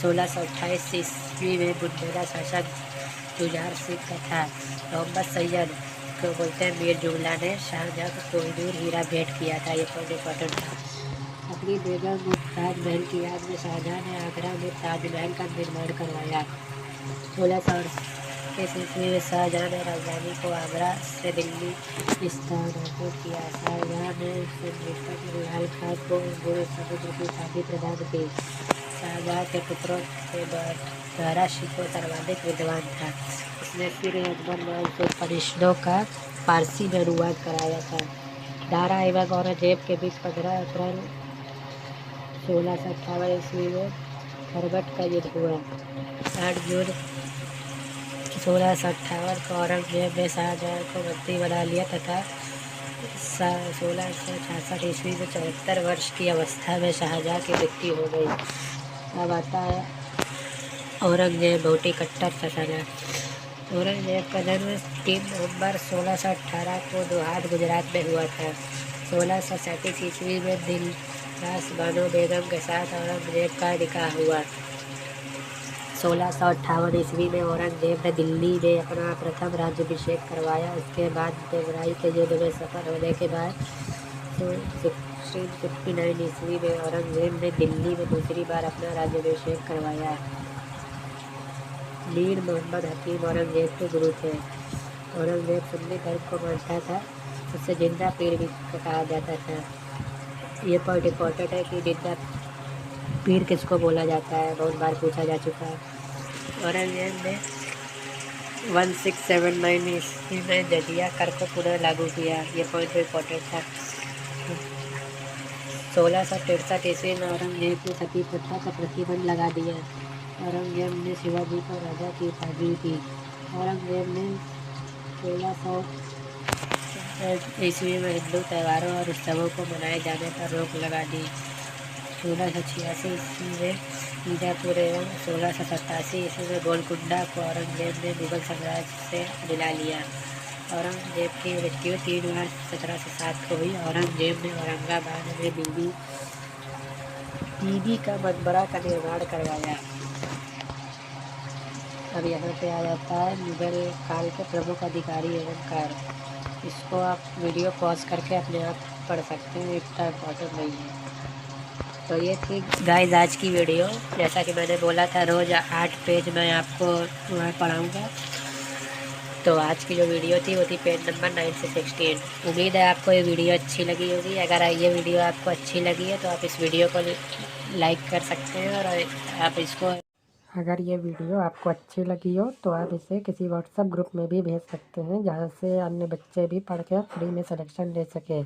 1628 ईस्वी में बुंदेला शासक जुझार सिंह का था। मोहम्मद सैयद को बोलते हैं मीर जुमला ने शाहजहां को कोहिनूर हीरा भेंट किया था। ये पॉइंट इम्पोर्टेंट था। अपनी बेगम मुमताज महल की याद में शाहजहां ने आगरा में ताजमहल का निर्माण करवाया। 1628 ईस्वी में शाहजहां ने राजधानी को आगरा से दिल्ली स्थानांतरित किया। शाहजहां ने उससे मृतक लाल खां को गुरु समुद्र की उपाधि प्रदान की। शाहजहां के पुत्रों से दारा शिकोह सर्वाधिक विद्वान था। उसने फिर अकबर नाम से उपनिषदों का फारसी में अनुवाद कराया था। दारा एवं औरंगजेब के बीच 15 अप्रैल 1658 ईस्वी में खरबट का युद्ध हुआ। 8 जून 1658 को औरंगजेब ने शाहजहां को बंदी बना लिया तथा 1666 ईस्वी में 74 वर्ष की अवस्था में शाहजहां की मृत्यु हो गई। अब आता है औरंगजेब बहुत कट्टर शासक। औरंगजेब का जन्म 3 नवंबर 1618 को दोहाद गुजरात में हुआ था। 1637 ईस्वी में दिलरास बानो बेगम के साथ औरंगजेब का निकाह हुआ। 1658 ईस्वी में औरंगजेब ने दिल्ली में अपना प्रथम राज्याभिषेक करवाया। उसके बाद देवराई के युद्ध में सफल होने के बाद 1659 ईस्वी में औरंगजेब ने दिल्ली में दूसरी बार अपना राज्याभिषेक करवाया। मीर मोहम्मद हकीम औरंगजेब के गुरु थे। औरंगजेब सुन्नी धर्म को मानता था। उसे जिंदा पीर भी कहा जाता था। ये पॉइंट इम्पोर्टेंट है कि जिंदा पीर किसको बोला जाता है, बहुत बार पूछा जा चुका है। औरंगजेब ने 1679 ईस्वी में जजिया कर को पुनः लागू किया। ये पॉइंट भी इम्पोर्टेंट था। 1663 ईस्वी में औरंगजेब ने सती प्रथा का प्रतिबंध लगा दिया। औरंगजेब ने शिवाजी को राजा की उपाधि दी। औरंगजेब ने 1600 ईस्वी में हिंदू त्योहारों और उत्सवों को मनाए जाने पर रोक लगा दी। 1686 ईस्वी में बीजापुर एवं 1687 ईस्वी में गोलकुंडा को औरंगजेब ने मुगल साम्राज्य से मिला लिया। औरंगजेब की मृत्यु 3 मार्च 1707 को हुई। औरंगजेब ने औरंगाबाद में बीबी का मकबरा का निर्माण करवाया। अब यहाँ पे आ जाता है मुगल काल के प्रमुख अधिकारी एवं कार्य। इसको आप वीडियो पॉज करके अपने आप पढ़ सकते हैं, इतना इम्पोर्टेंट नहीं है। तो ये थी गाइस आज की वीडियो। जैसा कि मैंने बोला था रोज़ 8 पेज मैं आपको वहाँ पढ़ाऊँगा। तो आज की जो वीडियो थी वो थी पेज नंबर 9 से 16। उम्मीद है आपको ये वीडियो अच्छी लगी होगी। अगर ये वीडियो आपको अच्छी लगी है तो आप इस वीडियो को लाइक कर सकते हैं और आप इसको, अगर ये वीडियो आपको अच्छी लगी हो तो आप इसे किसी व्हाट्सएप ग्रुप में भी भेज सकते हैं, जहाँ से अन्य बच्चे भी पढ़ कर फ्री में सिलेक्शन ले सकें।